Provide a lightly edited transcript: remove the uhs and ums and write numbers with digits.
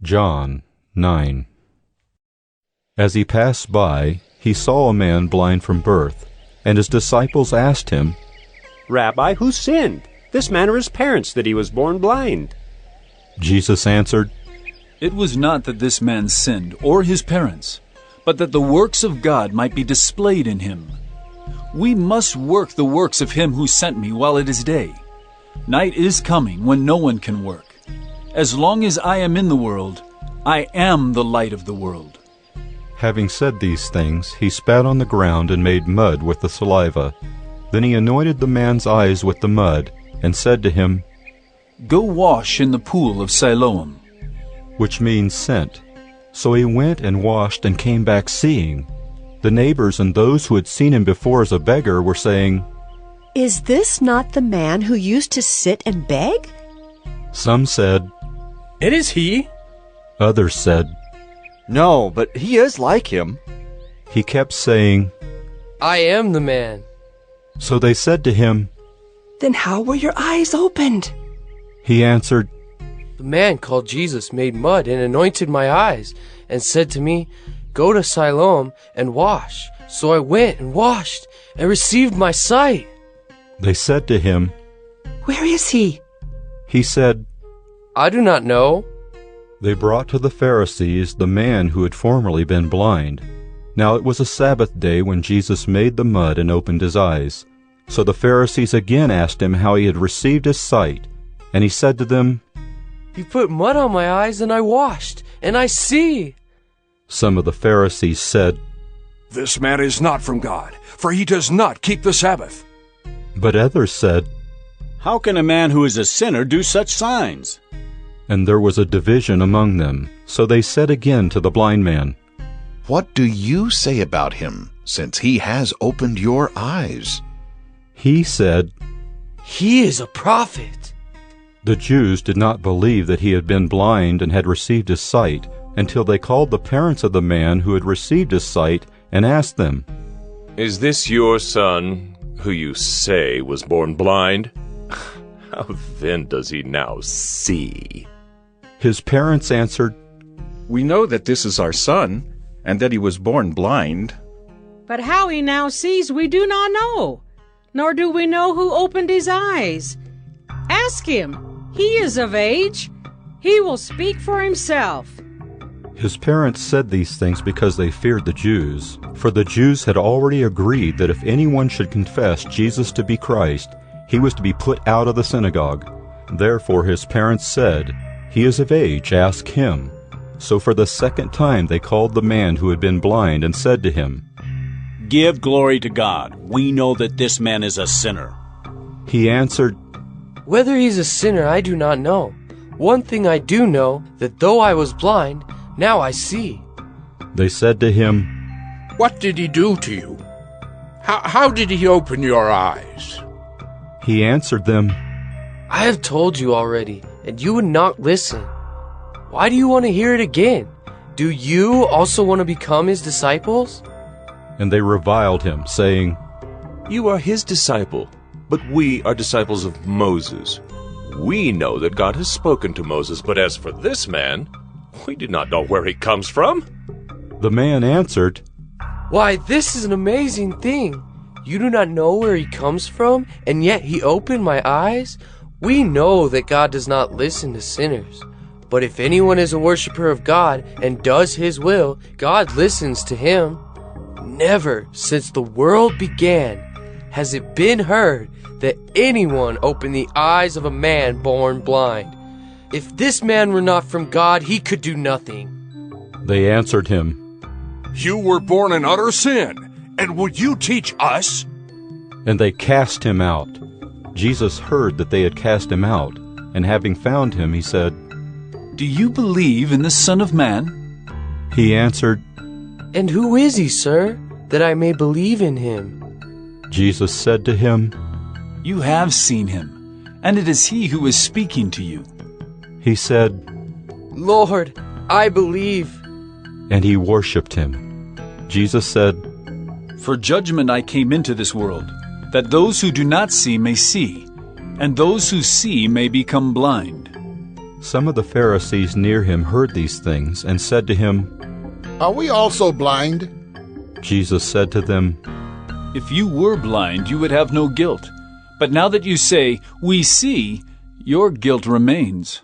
John 9. As he passed by, he saw a man blind from birth, and his disciples asked him, "Rabbi, who sinned, this man or his parents, that he was born blind?" Jesus answered, "It was not that this man sinned, or his parents, but that the works of God might be displayed in him. We must work the works of him who sent me while it is day. Night is coming when no one can work. As long as I am in the world, I am the light of the world." Having said these things, he spat on the ground and made mud with the saliva. Then he anointed the man's eyes with the mud, and said to him, "Go wash in the pool of Siloam," which means sent. So he went and washed and came back seeing. The neighbors and those who had seen him before as a beggar were saying, "Is this not the man who used to sit and beg?" Some said, "It is he." Others said, "No, but he is like him." He kept saying, "I am the man." So they said to him, "Then how were your eyes opened?" He answered, "The man called Jesus made mud and anointed my eyes and said to me, 'Go to Siloam and wash.' So I went and washed and received my sight." They said to him, "Where is he?" He said, "I do not know." They brought to the Pharisees the man who had formerly been blind. Now it was a Sabbath day when Jesus made the mud and opened his eyes. So the Pharisees again asked him how he had received his sight. And he said to them, "He put mud on my eyes and I washed, and I see." Some of the Pharisees said, "This man is not from God, for he does not keep the Sabbath." But others said, "How can a man who is a sinner do such signs?" And there was a division among them. So they said again to the blind man, "What do you say about him, since he has opened your eyes?" He said, "He is a prophet." The Jews did not believe that he had been blind and had received his sight, until they called the parents of the man who had received his sight and asked them, "Is this your son, who you say was born blind? How then does he now see?" His parents answered, "We know that this is our son, and that he was born blind. But how he now sees we do not know, nor do we know who opened his eyes. Ask him. He is of age. He will speak for himself." His parents said these things because they feared the Jews, for the Jews had already agreed that if anyone should confess Jesus to be Christ, he was to be put out of the synagogue. Therefore his parents said, "He is of age, ask him." So for the second time they called the man who had been blind and said to him, "Give glory to God. We know that this man is a sinner." He answered, "Whether he's a sinner I do not know. One thing I do know, that though I was blind, now I see." They said to him, "What did he do to you? How did he open your eyes?" He answered them, "I have told you already, and you would not listen. Why do you want to hear it again? Do you also want to become his disciples?" And they reviled him, saying, "You are his disciple, but we are disciples of Moses. We know that God has spoken to Moses, but as for this man, we do not know where he comes from." The man answered, "Why, this is an amazing thing. You do not know where he comes from, and yet he opened my eyes? We know that God does not listen to sinners. But if anyone is a worshiper of God and does his will, God listens to him. Never since the world began has it been heard that anyone opened the eyes of a man born blind. If this man were not from God, he could do nothing." They answered him, "You were born in utter sin, and will you teach us?" And they cast him out. Jesus heard that they had cast him out, and having found him, he said, "Do you believe in the Son of Man?" He answered, "And who is he, sir, that I may believe in him?" Jesus said to him, "You have seen him, and it is he who is speaking to you." He said, "Lord, I believe." And he worshipped him. Jesus said, "For judgment I came into this world, that those who do not see may see, and those who see may become blind." Some of the Pharisees near him heard these things and said to him, Are we also blind? Jesus said to them, If you were blind, you would have no guilt. But now that you say, 'We see,' your guilt remains.